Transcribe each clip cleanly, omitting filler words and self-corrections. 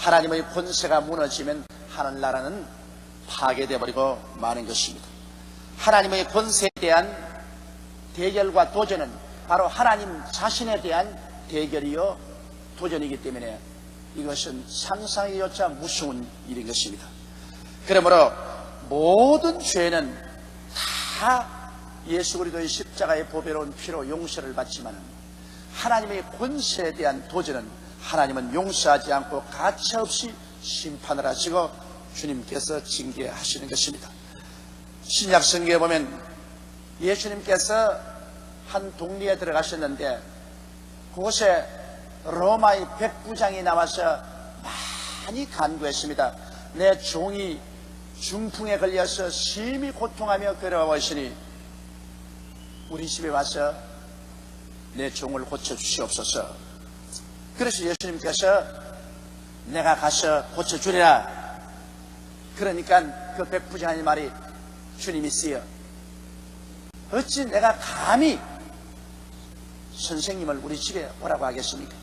하나님의 권세가 무너지면 하늘나라는 파괴되어 버리고 마는 것입니다. 하나님의 권세에 대한 대결과 도전은 바로 하나님 자신에 대한 대결이요 도전이기 때문에 이것은 상상이조차 무서운 일인 것입니다. 그러므로 모든 죄는 다 예수 그리스도의 십자가의 보배로운 피로 용서를 받지만 하나님의 권세에 대한 도전은 하나님은 용서하지 않고 가차없이 심판을 하시고 주님께서 징계하시는 것입니다. 신약 성경에 보면 예수님께서 한 동리에 들어가셨는데 그곳에 로마의 백부장이 나와서 많이 간구했습니다. 내 종이 중풍에 걸려서 심히 고통하며 괴로워하시니 우리 집에 와서 내 종을 고쳐주시옵소서. 그래서 예수님께서 내가 가서 고쳐주리라. 그러니까 그 백부장의 말이 주님이시여 어찌 내가 감히 선생님을 우리 집에 오라고 하겠습니까?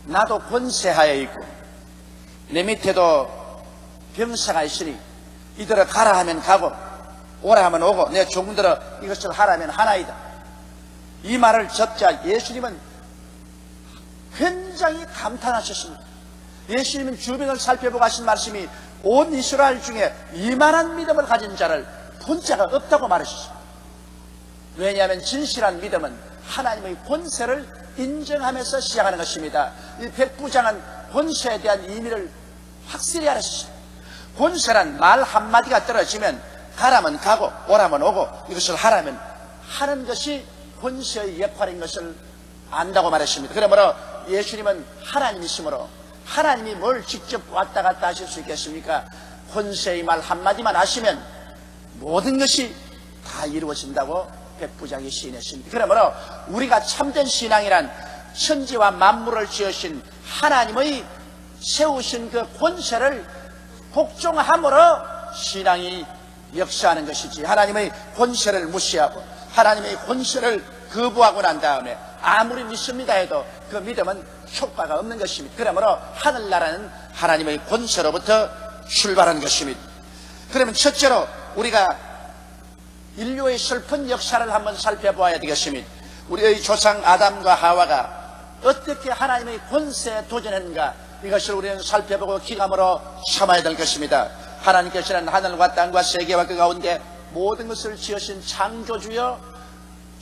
나도 권세하에 있고 내 밑에도 병사가 있으니 이들을 가라 하면 가고 오라 하면 오고 내 종들을 이것을 하라 하면 하나이다. 이 말을 듣자 예수님은 굉장히 감탄하셨습니다. 예수님은 주변을 살펴보고 하신 말씀이 온 이스라엘 중에 이만한 믿음을 가진 자를 본 자가 없다고 말하셨습니다. 왜냐하면 진실한 믿음은 하나님의 권세를 인정하면서 시작하는 것입니다. 이 백부장은 권세에 대한 의미를 확실히 알았습니다. 권세란 말 한마디가 떨어지면 가라면 가고 오라면 오고 이것을 하라면 하는 것이 권세의 역할인 것을 안다고 말했습니다. 그러므로 예수님은 하나님이시므로 하나님이 뭘 직접 왔다 갔다 하실 수 있겠습니까? 권세의 말 한마디만 하시면 모든 것이 다 이루어진다고 백부장이 시인했습니다. 그러므로 우리가 참된 신앙이란 천지와 만물을 지으신 하나님의 세우신 그 권세를 복종함으로 신앙이 역사하는 것이지 하나님의 권세를 무시하고 하나님의 권세를 거부하고 난 다음에 아무리 믿습니다 해도 그 믿음은 효과가 없는 것입니다. 그러므로 하늘나라는 하나님의 권세로부터 출발한 것입니다. 그러면 첫째로 우리가 인류의 슬픈 역사를 한번 살펴보아야 되겠습니다. 우리의 조상 아담과 하와가 어떻게 하나님의 권세에 도전했는가 이것을 우리는 살펴보고 기감으로 삼아야 될 것입니다. 하나님께서는 하늘과 땅과 세계와 그 가운데 모든 것을 지으신 창조주여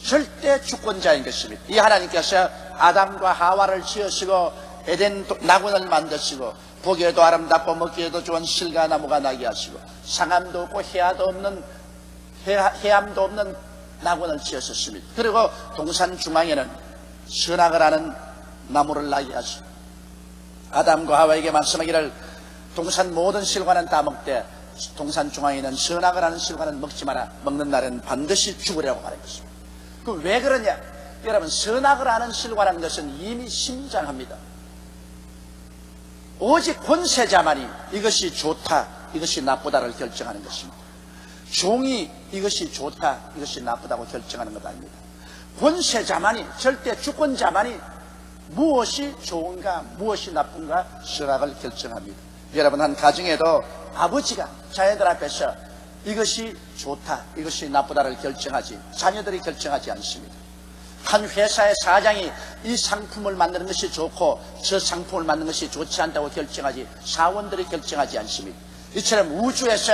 절대 주권자인 것입니다. 이 하나님께서 아담과 하와를 지으시고 에덴 낙원을 만드시고 보기에도 아름답고 먹기에도 좋은 실과 나무가 나게 하시고 상함도 없고 해암도 없는 낙원을 지으셨습니다. 그리고 동산 중앙에는 선악을 하는 나무를 나게 하시고 아담과 하와에게 말씀하기를 동산 모든 실과는 다 먹되 동산 중앙에 있는 선악을 하는 실과는 먹지 마라. 먹는 날에는 반드시 죽으려고 말한 것입니다. 그 왜 그러냐? 여러분 선악을 하는 실과라는 것은 이미 심장합니다. 오직 권세자만이 이것이 좋다 이것이 나쁘다를 결정하는 것입니다. 종이 이것이 좋다 이것이 나쁘다고 결정하는 것 아닙니다. 권세자만이 절대 주권자만이 무엇이 좋은가 무엇이 나쁜가 선악을 결정합니다. 여러분 한 가정에도 아버지가 자녀들 앞에서 이것이 좋다 이것이 나쁘다를 결정하지 자녀들이 결정하지 않습니다. 한 회사의 사장이 이 상품을 만드는 것이 좋고 저 상품을 만드는 것이 좋지 않다고 결정하지 사원들이 결정하지 않습니다. 이처럼 우주에서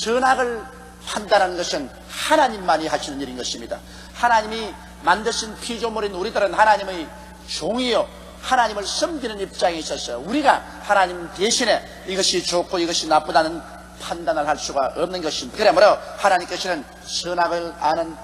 선악을 판단하는 것은 하나님만이 하시는 일인 것입니다. 하나님이 만드신 피조물인 우리들은 하나님의 종이요 하나님을 섬기는 입장에 있어서 우리가 하나님 대신에 이것이 좋고 이것이 나쁘다는 판단을 할 수가 없는 것입니다. 그러므로 하나님께서는 선악을 아는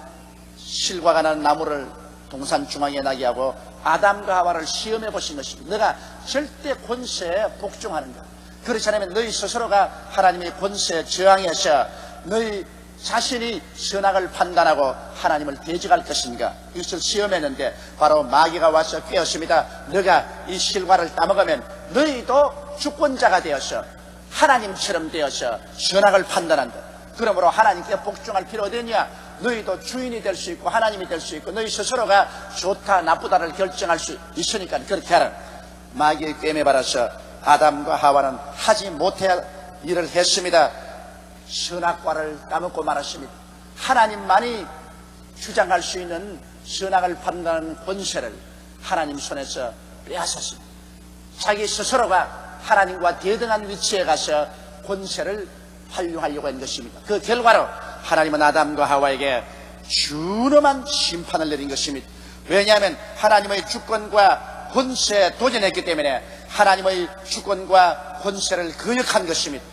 실과가 나는 나무를 동산 중앙에 나게 하고 아담과 하와를 시험해 보신 것입니다. 너가 절대 권세에 복종하는가? 그렇지 않으면 너희 스스로가 하나님의 권세에 저항해서 너희 자신이 선악을 판단하고 하나님을 대적할 것인가? 이것을 시험했는데 바로 마귀가 와서 깨었습니다. 너가 이 실과를 따먹으면 너희도 주권자가 되어서 하나님처럼 되어서 선악을 판단한다. 그러므로 하나님께 복종할 필요 어디냐? 너희도 주인이 될 수 있고 하나님이 될 수 있고 너희 스스로가 좋다 나쁘다를 결정할 수 있으니까 그렇게 하라. 마귀의 꿰매 받아서 아담과 하와는 하지 못해야 일을 했습니다. 선악과를 따먹고 말았습니다. 하나님만이 주장할 수 있는 선악을 판단하는 권세를 하나님 손에서 빼앗았습니다. 자기 스스로가 하나님과 대등한 위치에 가서 권세를 활용하려고 한 것입니다. 그 결과로 하나님은 아담과 하와에게 준엄한 심판을 내린 것입니다. 왜냐하면 하나님의 주권과 권세에 도전했기 때문에 하나님의 주권과 권세를 거역한 것입니다.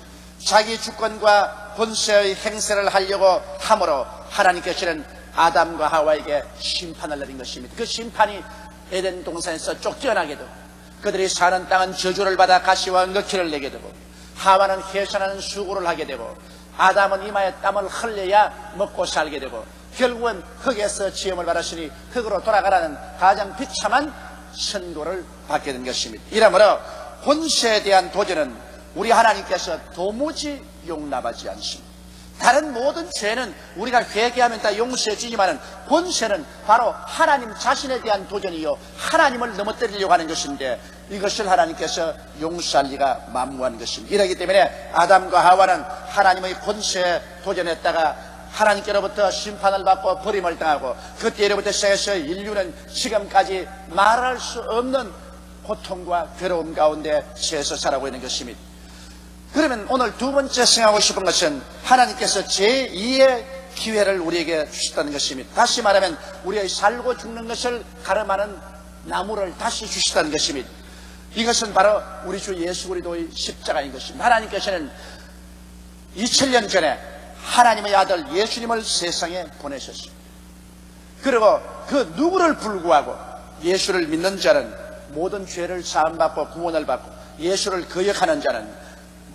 자기 주권과 권세의 행세를 하려고 함으로 하나님께서는 아담과 하와에게 심판을 내린 것입니다. 그 심판이 에덴 동산에서 쫓겨나게 되고 그들이 사는 땅은 저주를 받아 가시와 엉겅퀴를 내게 되고 하와는 해산하는 수고를 하게 되고 아담은 이마에 땀을 흘려야 먹고 살게 되고 결국은 흙에서 지음을 받았으니 흙으로 돌아가라는 가장 비참한 선고를 받게 된 것입니다. 이러므로 권세에 대한 도전은 우리 하나님께서 도무지 용납하지 않습니다. 다른 모든 죄는 우리가 회개하면 다 용서해지지만 권세는 바로 하나님 자신에 대한 도전이요 하나님을 넘어뜨리려고 하는 것인데 이것을 하나님께서 용서할 리가 만무한 것입니다. 이러기 때문에 아담과 하와는 하나님의 권세에 도전했다가 하나님께로부터 심판을 받고 버림을 당하고 그때로부터 시작해서 인류는 지금까지 말할 수 없는 고통과 괴로움 가운데 처해서 살아오고 있는 것입니다. 그러면 오늘 두 번째 생각하고 싶은 것은 하나님께서 제2의 기회를 우리에게 주셨다는 것입니다. 다시 말하면 우리의 살고 죽는 것을 가름하는 나무를 다시 주셨다는 것입니다. 이것은 바로 우리 주 예수 그리스도의 십자가인 것입니다. 하나님께서는 2000년 전에 하나님의 아들 예수님을 세상에 보내셨습니다. 그리고 그 누구를 불구하고 예수를 믿는 자는 모든 죄를 사함받고 구원을 받고 예수를 거역하는 자는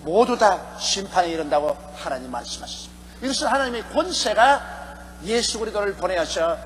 모두 다 심판에 이른다고 하나님 말씀하셨습니다. 이것은 하나님의 권세가 예수 그리스도를 보내어서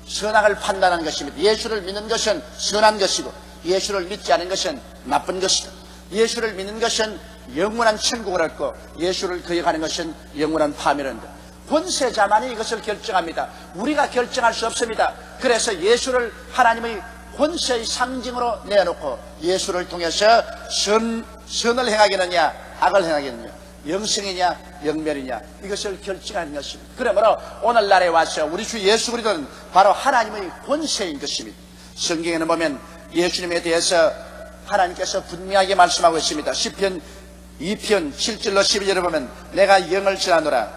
선악을 판단하는 것입니다. 예수를 믿는 것은 선한 것이고 예수를 믿지 않은 것은 나쁜 것이다. 예수를 믿는 것은 영원한 천국을 얻고 예수를 거역하는 것은 영원한 파멸을 얻는다. 권세자만이 이것을 결정합니다. 우리가 결정할 수 없습니다. 그래서 예수를 하나님의 권세의 상징으로 내놓고 예수를 통해서 선을 행하겠느냐 악을 행하겠느냐 영생이냐 영멸이냐 이것을 결정하는 것입니다. 그러므로 오늘날에 와서 우리 주 예수 그리스도는 바로 하나님의 권세인 것입니다. 성경에는 보면 예수님에 대해서 하나님께서 분명하게 말씀하고 있습니다. 시편 2편 7절로 12절을 보면 내가 영을 전하노라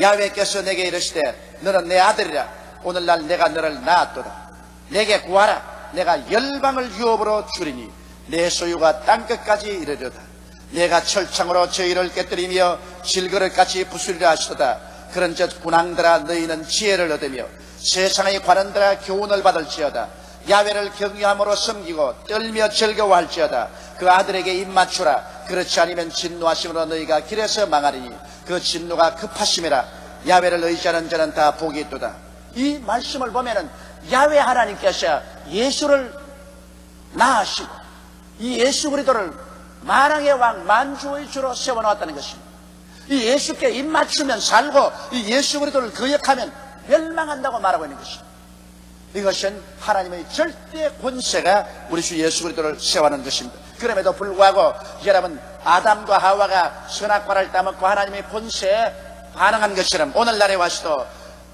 야훼께서 내게 이르시되 너는 내 아들이라 오늘날 내가 너를 낳았도다 내게 구하라 내가 열방을 유업으로 주리니 내 소유가 땅끝까지 이르리로다 내가 철창으로 저희를 깨뜨리며 질그릇같이 부수리라 하시도다 그런즉 군왕들아 너희는 지혜를 얻으며 세상의 관원들아 교훈을 받을지어다 야훼를 경외함으로 섬기고 떨며 즐거워할지어다 그 아들에게 입맞추라 그렇지 않으면 진노하심으로 너희가 길에서 망하리니 그 진노가 급하심이라 야훼를 의지하는 자는 다 복이 있도다. 이 말씀을 보면은 야훼 하나님께서 예수를 낳으시고 이 예수 그리스도를 만왕의 왕 만주의 주로 세워놓았다는 것입니다. 이 예수께 입맞추면 살고 이 예수 그리스도를 거역하면 멸망한다고 말하고 있는 것입니다. 이것은 하나님의 절대 권세가 우리 주 예수 그리스도를 세워놓은 것입니다. 그럼에도 불구하고 여러분 아담과 하와가 선악과를 따먹고 하나님의 권세에 반응한 것처럼 오늘날에 와서도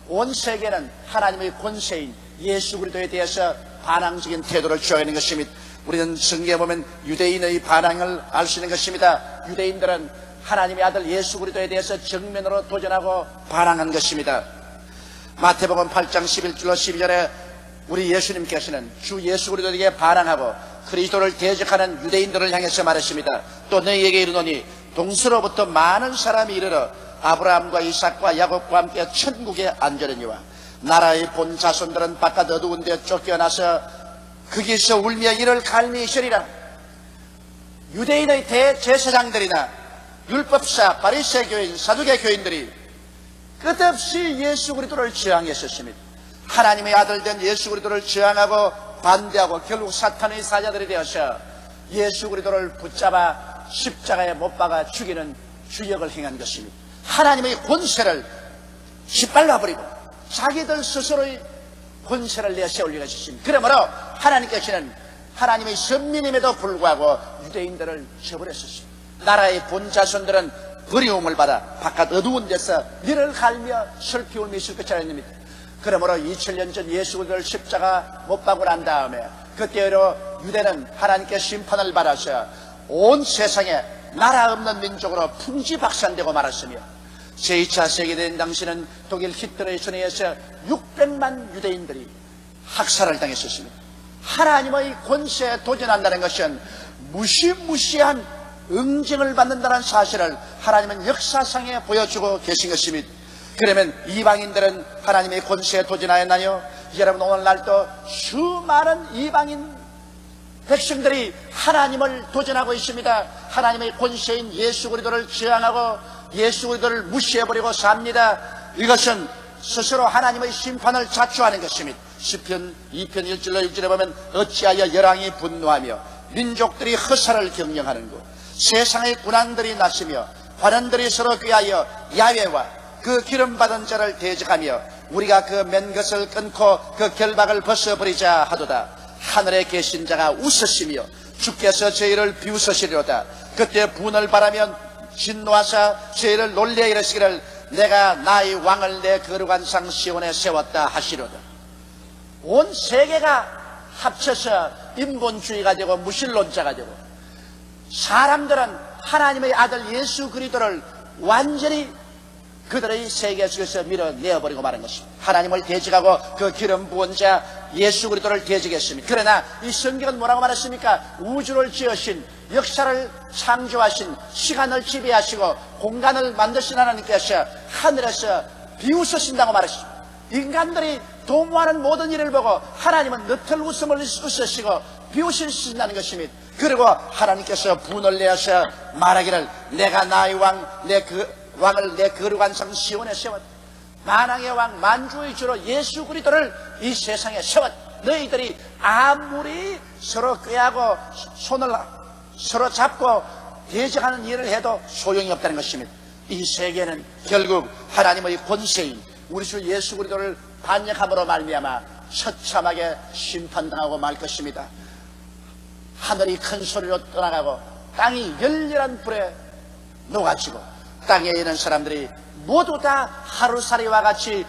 온 세계는 하나님의 권세인 예수 그리스도에 대해서 반항적인 태도를 취하고 있는 것입니다. 우리는 성경에 보면 유대인의 반항을 알 수 있는 것입니다. 유대인들은 하나님의 아들 예수 그리스도에 대해서 정면으로 도전하고 반항한 것입니다. 마태복음 8장 11절로 12절에 우리 예수님께서는 주 예수 그리스도에게 반항하고 그리스도를 대적하는 유대인들을 향해서 말했습니다. 또 너희에게 이르노니 동서로부터 많은 사람이 이르러 아브라함과 이삭과 야곱과 함께 천국에 앉으려니와 나라의 본 자손들은 바깥 어두운 데 쫓겨나서 거기서 울며 이를 갈미 시리라. 유대인의 대제사장들이나 율법사 바리새 교인 사두개 교인들이 끝없이 예수 그리스도를 저항했었습니다. 하나님의 아들 된 예수 그리스도를 저항하고 반대하고 결국 사탄의 사자들이 되어서 예수 그리스도를 붙잡아 십자가에 못 박아 죽이는 주역을 행한 것입니다. 하나님의 권세를 짓밟아버리고 자기들 스스로의 권세를 내세우려고 하셨습니다. 그러므로 하나님께서는 하나님의 선민임에도 불구하고 유대인들을 저버렸었습니다. 나라의 본 자손들은 버리움을 받아 바깥 어두운 데서 이를 갈며 슬피 울며 있을 것이라입니다. 그러므로 2000년 전 예수 그리스도를 십자가 못 박고 난 다음에 그때로 유대는 하나님께 심판을 받아서 온 세상에 나라 없는 민족으로 풍지박산되고 말았으며, 제2차 세계대전 당시는 독일 히틀러의 손에 의해서 600만 유대인들이 학살을 당했었습니다. 하나님의 권세에 도전한다는 것은 무시무시한 응징을 받는다는 사실을 하나님은 역사상에 보여주고 계신 것입니다. 그러면 이방인들은 하나님의 권세에 도전하였나요? 여러분, 오늘날도 수많은 이방인 백성들이 하나님을 도전하고 있습니다. 하나님의 권세인 예수 그리스도를 저항하고 예수 그리스도를 무시해버리고 삽니다. 이것은 스스로 하나님의 심판을 자초하는 것입니다. 시편 2편 1절로 6절에 보면 어찌하여 열왕이 분노하며 민족들이 허사를 경영하는고, 세상의 군왕들이 나시며 관원들이 서로 꾀하여 야훼와 그 기름받은 자를 대적하며 우리가 그 맨 것을 끊고 그 결박을 벗어버리자 하도다. 하늘에 계신 자가 웃으시며 주께서 저희를 비웃으시리로다. 그때 분을 바라면 진노하사 저희를 놀래 이르시기를 내가 나의 왕을 내 거룩한 상 시온에 세웠다 하시로다. 온 세계가 합쳐서 인본주의가 되고 무신론자가 되고, 사람들은 하나님의 아들 예수 그리스도를 완전히 그들의 세계 속에서 밀어내어버리고 마는 것입니다. 하나님을 대적하고 그 기름 부은 자 예수 그리스도를 대적했습니다. 그러나 이 성경은 뭐라고 말했습니까? 우주를 지으신, 역사를 창조하신, 시간을 지배하시고 공간을 만드신 하나님께서 하늘에서 비웃으신다고 말했습니다. 인간들이 도모하는 모든 일을 보고 하나님은 너털 웃음을 웃으시고 비웃으신다는 것입니다. 그리고 하나님께서 분을 내어서 말하기를 내가 나의 왕을 내 거룩한 성 시온에 세웠다. 만왕의 왕 만주의 주로 예수 그리스도를 이 세상에 세웠다. 너희들이 아무리 서로 꾀하고 손을 서로 잡고 대적하는 일을 해도 소용이 없다는 것입니다. 이 세계는 결국 하나님의 권세인 우리 주 예수 그리스도를 반역함으로 말미암아 처참하게 심판당하고 말 것입니다. 하늘이 큰 소리로 떠나가고 땅이 열렬한 불에 녹아지고 땅에 있는 사람들이 모두 다 하루살이와 같이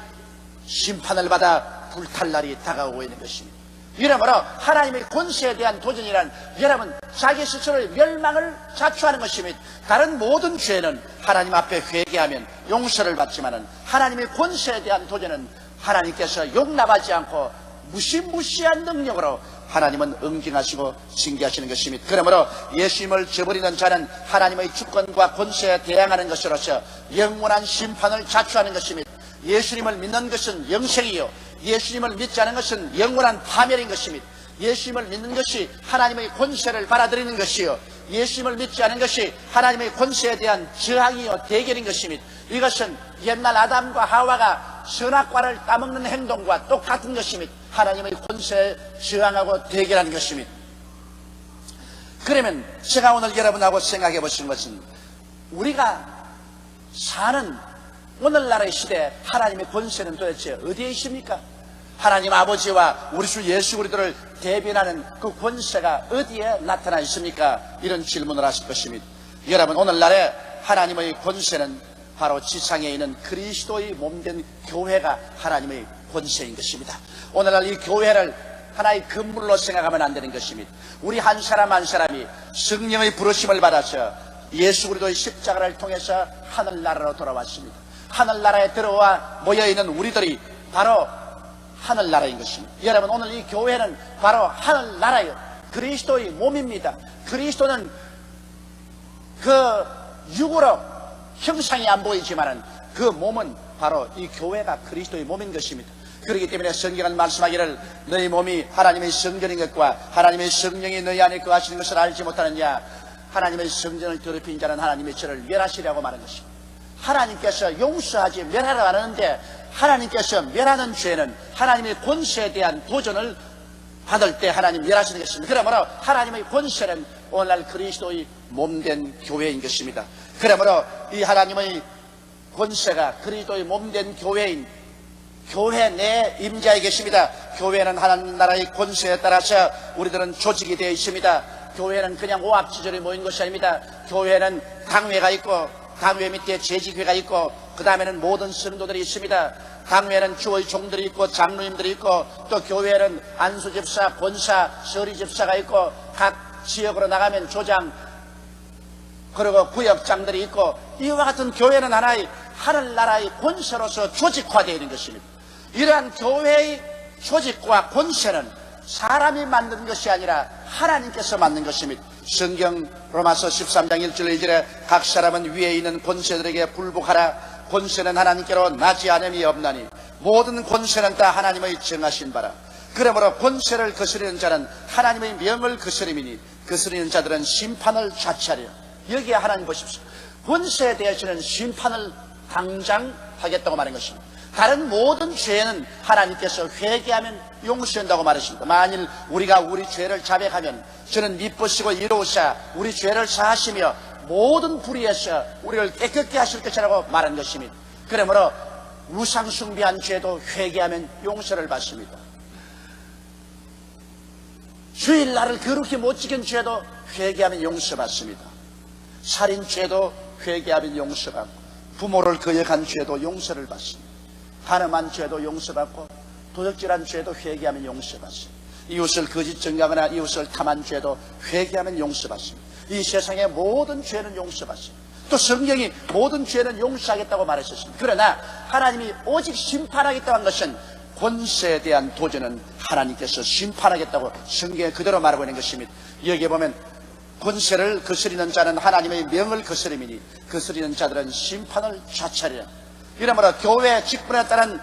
심판을 받아 불탈 날이 다가오고 있는 것입니다. 이러므로 하나님의 권세에 대한 도전이란 여러분 자기 스스로의 멸망을 자초하는 것입니다. 다른 모든 죄는 하나님 앞에 회개하면 용서를 받지만은 하나님의 권세에 대한 도전은 하나님께서 용납하지 않고 무시무시한 능력으로 하나님은 응징하시고 징계하시는 것입니다. 그러므로 예수님을 저버리는 자는 하나님의 주권과 권세에 대항하는 것으로서 영원한 심판을 자초하는 것입니다. 예수님을 믿는 것은 영생이요, 예수님을 믿지 않은 것은 영원한 파멸인 것입니다. 예수님을 믿는 것이 하나님의 권세를 받아들이는 것이요, 예수님을 믿지 않은 것이 하나님의 권세에 대한 저항이요 대결인 것입니다. 이것은 옛날 아담과 하와가 선악과를 따먹는 행동과 똑같은 것입니다. 하나님의 권세에 저항하고 대결하는 것입니다. 그러면 제가 오늘 여러분하고 생각해 보신 것은 우리가 사는 오늘날의 시대에 하나님의 권세는 도대체 어디에 있습니까? 하나님 아버지와 우리 주 예수 그리스도를 대변하는 그 권세가 어디에 나타나 있습니까? 이런 질문을 하실 것입니다. 여러분, 오늘날에 하나님의 권세는 바로 지상에 있는 그리스도의 몸된 교회가 하나님의 권세인 것입니다. 오늘날 이 교회를 하나의 건물로 생각하면 안 되는 것입니다. 우리 한 사람 한 사람이 성령의 부르심을 받아서 예수 그리스도의 십자가를 통해서 하늘나라로 돌아왔습니다. 하늘나라에 들어와 모여있는 우리들이 바로 하늘나라인 것입니다. 여러분, 오늘 이 교회는 바로 하늘나라요, 그리스도의 몸입니다. 그리스도는 그 육으로 형상이 안 보이지만은 그 몸은 바로 이 교회가 그리스도의 몸인 것입니다. 그렇기 때문에 성경은 말씀하기를 너희 몸이 하나님의 성전인 것과 하나님의 성령이 너희 안에 거하시는 것을 알지 못하느냐. 하나님의 성전을 더럽힌 자는 하나님의 저를 멸하시려고 말하는 것입니다. 하나님께서 용서하지 멸하라고 하는데 하나님께서 멸하는 죄는 하나님의 권세에 대한 도전을 받을 때 하나님 멸하시는 것입니다. 그러므로 하나님의 권세는 오늘날 그리스도의 몸된 교회인 것입니다. 그러므로 이 하나님의 권세가 그리스도의 몸된 교회인 교회 내 임자에 계십니다. 교회는 하나님 나라의 권세에 따라서 우리들은 조직이 되어 있습니다. 교회는 그냥 오합지졸이 모인 것이 아닙니다. 교회는 당회가 있고 당회 밑에 재직회가 있고 그 다음에는 모든 성도들이 있습니다. 당회는 주의 종들이 있고 장로님들이 있고 또 교회는 안수집사, 권사, 서리집사가 있고 각 지역으로 나가면 조장 그리고 구역장들이 있고 이와 같은 교회는 하나의 하늘나라의 권세로서 조직화되어 있는 것입니다. 이러한 교회의 조직과 권세는 사람이 만든 것이 아니라 하나님께서 만든 것입니다. 성경 로마서 13장 1절 2절에 각 사람은 위에 있는 권세들에게 굴복하라. 권세는 하나님께로 나지 않음이 없나니 모든 권세는 다 하나님의 정하신 바라. 그러므로 권세를 거스르는 자는 하나님의 명을 거스림이니 거스르는 자들은 심판을 자취하려. 여기에 하나님 보십시오. 권세에 대해서는 심판을 당장 하겠다고 말한 것입니다. 다른 모든 죄는 하나님께서 회개하면 용서한다고 말하십니다. 만일 우리가 우리 죄를 자백하면 저는 미쁘시고 이로우사 우리 죄를 사하시며 모든 불의에서 우리를 깨끗게 하실 것이라고 말한 것입니다. 그러므로 우상 숭배한 죄도 회개하면 용서를 받습니다. 주일날을 거룩히 못 지킨 죄도 회개하면 용서받습니다. 살인죄도 회개하면 용서받고 부모를 거역한 죄도 용서를 받습니다. 간음한 죄도 용서받고 도적질한 죄도 회개하면 용서받습니다. 이웃을 거짓 증거하거나 이웃을 탐한 죄도 회개하면 용서받습니다. 이 세상의 모든 죄는 용서받습니다. 또 성경이 모든 죄는 용서하겠다고 말했었습니다. 그러나 하나님이 오직 심판하겠다고 한 것은 권세에 대한 도전은 하나님께서 심판하겠다고 성경에 그대로 말하고 있는 것입니다. 여기에 보면 권세를 거스리는 자는 하나님의 명을 거스림이니 거스리는 자들은 심판을 자처하리라. 이러므로 교회 직분에 따른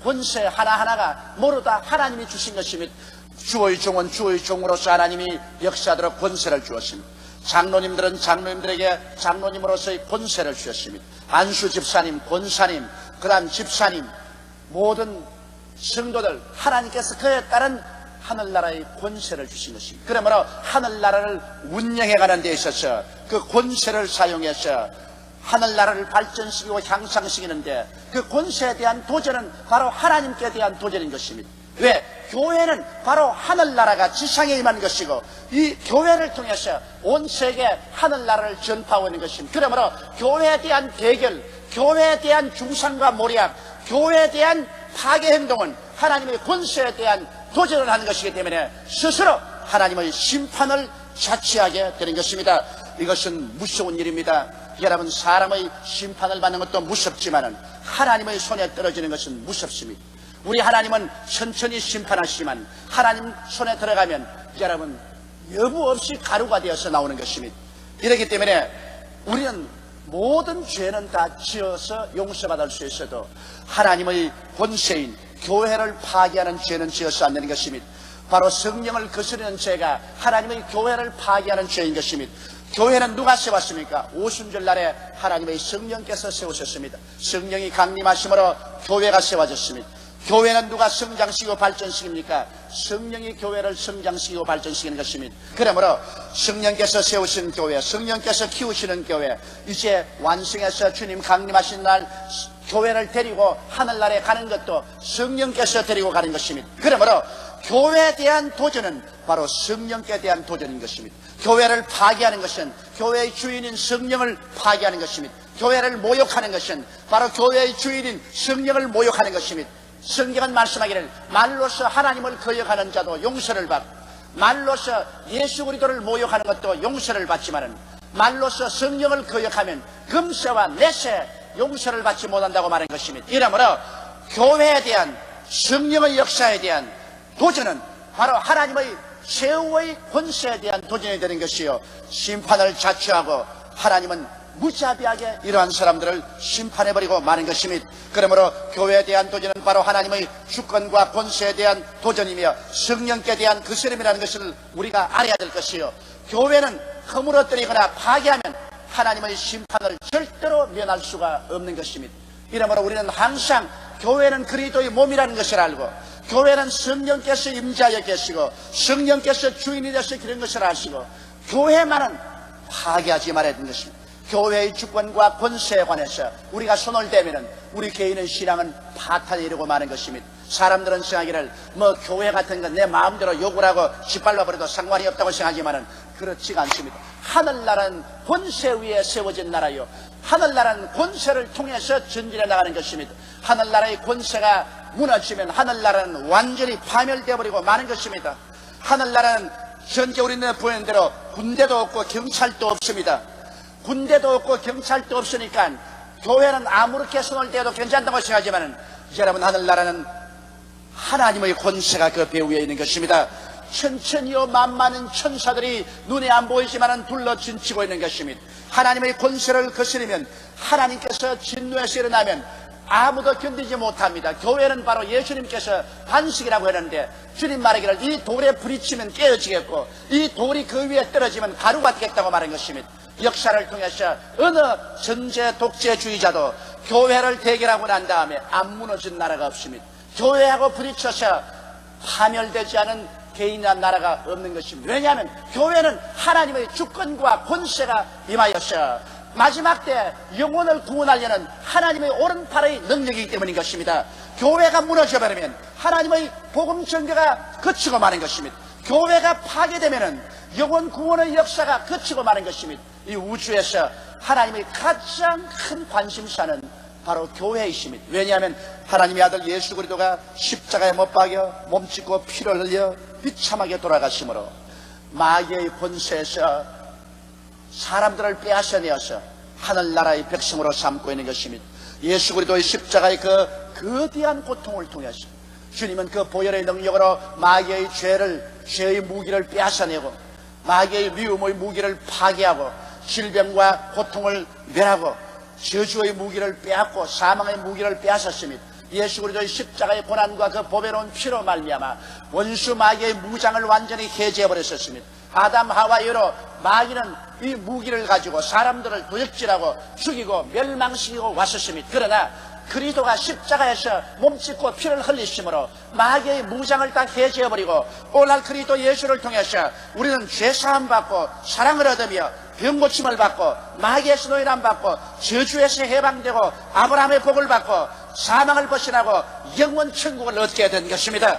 권세 하나하나가 모두 다 하나님이 주신 것입니다. 주의 종은 주의 종으로서 하나님이 역사하도록 권세를 주었습니다. 장로님들은 장로님들에게 장로님으로서의 권세를 주셨습니다. 안수 집사님, 권사님, 그 다음 집사님, 모든 성도들 하나님께서 그에 따른 하늘나라의 권세를 주신 것입니다. 그러므로 하늘나라를 운영해가는 데 있어서 그 권세를 사용해서 하늘나라를 발전시키고 향상시키는데 그 권세에 대한 도전은 바로 하나님께 대한 도전인 것입니다. 왜? 교회는 바로 하늘나라가 지상에 임한 것이고 이 교회를 통해서 온 세계 하늘나라를 전파하고 있는 것입니다. 그러므로 교회에 대한 대결, 교회에 대한 중상과 모략, 교회에 대한 파괴 행동은 하나님의 권세에 대한 도전을 하는 것이기 때문에 스스로 하나님의 심판을 자취하게 되는 것입니다. 이것은 무서운 일입니다. 여러분, 사람의 심판을 받는 것도 무섭지만 하나님의 손에 떨어지는 것은 무섭습니다. 우리 하나님은 천천히 심판하시지만 하나님 손에 들어가면 여러분 여부 없이 가루가 되어서 나오는 것입니다. 이렇기 때문에 우리는 모든 죄는 다 지어서 용서받을 수 있어도 하나님의 권세인 교회를 파괴하는 죄는 지어서 안 되는 것입니다. 바로 성령을 거스르는 죄가 하나님의 교회를 파괴하는 죄인 것입니다. 교회는 누가 세웠습니까? 오순절날에 하나님의 성령께서 세우셨습니다. 성령이 강림하심으로 교회가 세워졌습니다. 교회는 누가 성장시키고 발전시킵니까? 성령이 교회를 성장시키고 발전시키는 것입니다. 그러므로 성령께서 세우신 교회, 성령께서 키우시는 교회, 이제 완성해서 주님 강림하신 날 교회를 데리고 하늘나라에 가는 것도 성령께서 데리고 가는 것입니다. 그러므로 교회에 대한 도전은 바로 성령께 대한 도전인 것입니다. 교회를 파괴하는 것은 교회의 주인인 성령을 파괴하는 것입니다. 교회를 모욕하는 것은 바로 교회의 주인인 성령을 모욕하는 것입니다. 성경은 말씀하기를 말로서 하나님을 거역하는 자도 용서를 받고 말로서 예수 그리스도를 모욕하는 것도 용서를 받지만 말로서 성령을 거역하면 금세와 내세 용서를 받지 못한다고 말한 것입니다. 이러므로 교회에 대한 성령의 역사에 대한 도전은 바로 하나님의 최후의 권세에 대한 도전이 되는 것이요, 심판을 자처하고 하나님은 무자비하게 이러한 사람들을 심판해버리고 마는 것입니다. 그러므로 교회에 대한 도전은 바로 하나님의 주권과 권세에 대한 도전이며 성령께 대한 거스름이라는 것을 우리가 알아야 될 것이요, 교회는 허물어뜨리거나 파괴하면 하나님의 심판을 절대로 면할 수가 없는 것입니다. 이러므로 우리는 항상 교회는 그리스도의 몸이라는 것을 알고 교회는 성령께서 임재하여 계시고 성령께서 주인이 되어서 그런 것을 아시고 교회만은 파괴하지 말아야 되는 것입니다. 교회의 주권과 권세에 관해서 우리가 손을 대면은 우리 개인의 신앙은 파탄이 이르고 마는 것입니다. 사람들은 생각하기를 뭐 교회 같은 건 내 마음대로 욕을 하고 짓밟아 버려도 상관이 없다고 생각하지만은 그렇지가 않습니다. 하늘나라는 권세 위에 세워진 나라요, 하늘나라는 권세를 통해서 전진해 나가는 것입니다. 하늘나라의 권세가 무너지면 하늘나라는 완전히 파멸되어 버리고 마는 것입니다. 하늘나라는 현재 우리는 보이는 대로 군대도 없고 경찰도 없습니다. 군대도 없고 경찰도 없으니까 교회는 아무렇게 손을 대도 괜찮다고 생각하지만 여러분, 하늘나라는 하나님의 권세가 그 배 위에 있는 것입니다. 천천히요 만만한 천사들이 눈에 안 보이지만 둘러 진치고 있는 것입니다. 하나님의 권세를 거스르면, 하나님께서 진노에서 일어나면 아무도 견디지 못합니다. 교회는 바로 예수님께서 반석이라고 했는데 주님 말하기를 이 돌에 부딪히면 깨어지겠고 이 돌이 그 위에 떨어지면 가루가 되겠다고 말한 것입니다. 역사를 통해서 어느 전제 독재주의자도 교회를 대결하고 난 다음에 안 무너진 나라가 없습니다. 교회하고 부딪혀서 파멸되지 않은 개인이나 나라가 없는 것입니다. 왜냐하면 교회는 하나님의 주권과 권세가 임하여서 마지막 때 영혼을 구원하려는 하나님의 오른팔의 능력이기 때문인 것입니다. 교회가 무너져버리면 하나님의 복음 전개가 그치고 마는 것입니다. 교회가 파괴되면 영혼 구원의 역사가 그치고 마는 것입니다. 이 우주에서 하나님의 가장 큰 관심사는 바로 교회이십니다. 왜냐하면 하나님의 아들 예수 그리스도가 십자가에 못 박여 몸짓고 피를 흘려 비참하게 돌아가심으로 마귀의 권세에서 사람들을 빼앗아내어서 하늘나라의 백성으로 삼고 있는 것입니다. 예수 그리스도의 십자가의 그 거대한 고통을 통해서 주님은 그 보혈의 능력으로 마귀의 죄의 무기를 빼앗아내고 마귀의 미움의 무기를 파괴하고 질병과 고통을 멸하고 저주의 무기를 빼앗고 사망의 무기를 빼앗았습니다. 예수 그리스도의 십자가의 고난과 그 보배로운 피로 말미암아 원수 마귀의 무장을 완전히 해제해버렸었습니다. 아담 하와 이후로 마귀는 이 무기를 가지고 사람들을 도적질하고 죽이고 멸망시키고 왔었습니다. 그러나 그리스도가 십자가에서 몸짓고 피를 흘리심으로 마귀의 무장을 다 해제해버리고 오늘날 그리스도 예수를 통해서 우리는 죄사함 받고 사랑을 얻으며 병고침을 받고 마귀에서 노인함 받고 저주에서 해방되고 아브라함의 복을 받고 사망을 벗어나고 영원 천국을 얻게 된 것입니다.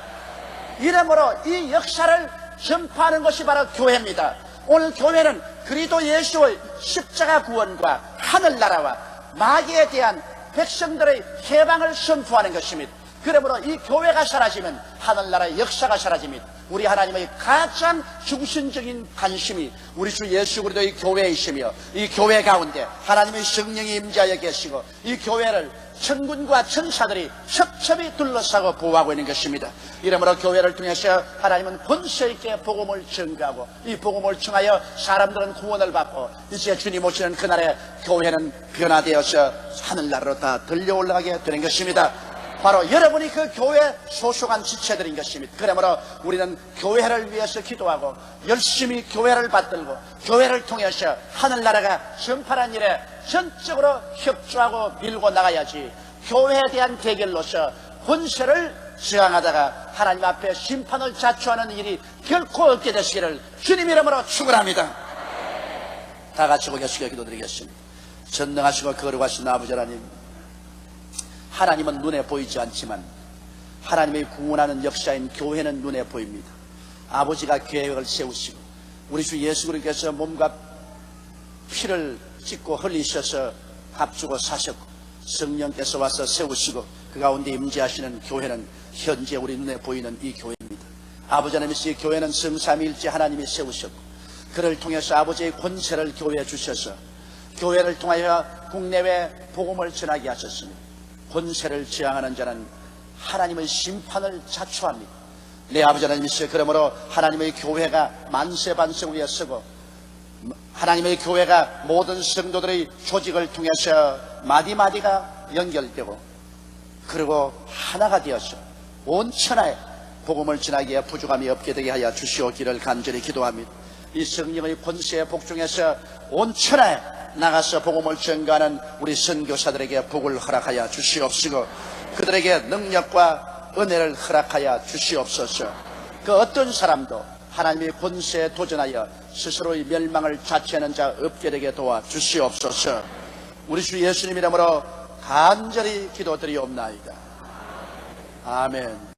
이러므로 이 역사를 전파하는 것이 바로 교회입니다. 오늘 교회는 그리스도 예수의 십자가 구원과 하늘나라와 마귀에 대한 백성들의 해방을 선포하는 것입니다. 그러므로 이 교회가 사라지면 하늘나라의 역사가 사라집니다. 우리 하나님의 가장 중심적인 관심이 우리 주 예수 그리스도의 교회이시며 이 교회 가운데 하나님의 성령이 임재하여 계시고 이 교회를 천군과 천사들이 첩첩이 둘러싸고 보호하고 있는 것입니다. 이러므로 교회를 통해서 하나님은 권세 있게 복음을 전가하고 이 복음을 청하여 사람들은 구원을 받고 이제 주님 오시는 그날에 교회는 변화되어서 하늘나라로 다 들려 올라가게 되는 것입니다. 바로 여러분이 그 교회에 소속한 지체들인 것입니다. 그러므로 우리는 교회를 위해서 기도하고 열심히 교회를 받들고 교회를 통해서 하늘나라가 전파란 일에 전적으로 협조하고 밀고 나가야지 교회에 대한 대결로서 권세를 저항하다가 하나님 앞에 심판을 자초하는 일이 결코 없게 되시기를 주님 이름으로 축원합니다. 다 같이 고개 숙여 기도드리겠습니다. 전능하시고 거룩하신 아버지 하나님, 하나님은 눈에 보이지 않지만 하나님의 구원하는 역사인 교회는 눈에 보입니다. 아버지가 계획을 세우시고 우리 주 예수 그리스도께서 몸과 피를 찢고 흘리셔서 값주고 사셨고 성령께서 와서 세우시고 그 가운데 임재하시는 교회는 현재 우리 눈에 보이는 이 교회입니다. 아버지 하나님께서 이 교회는 성삼위일체 하나님이 세우셨고 그를 통해서 아버지의 권세를 교회에 주셔서 교회를 통하여 국내외 복음을 전하게 하셨습니다. 권세를 저항하는 자는 하나님의 심판을 자초합니다. 내 아버지 하나님이시여, 그러므로 하나님의 교회가 만세반석 위에 서고 하나님의 교회가 모든 성도들의 조직을 통해서 마디마디가 연결되고 그리고 하나가 되어서 온 천하에 복음을 전하기에 부족함이 없게 되게 하여 주시오기를 간절히 기도합니다. 이 성령의 권세에 복종해서 온 천하에 나가서 복음을 전가하는 우리 선교사들에게 복을 허락하여 주시옵시고 그들에게 능력과 은혜를 허락하여 주시옵소서. 그 어떤 사람도 하나님의 권세에 도전하여 스스로의 멸망을 자취하는 자 없게 되게 도와주시옵소서. 우리 주 예수님 이름으로 간절히 기도드리옵나이다. 아멘.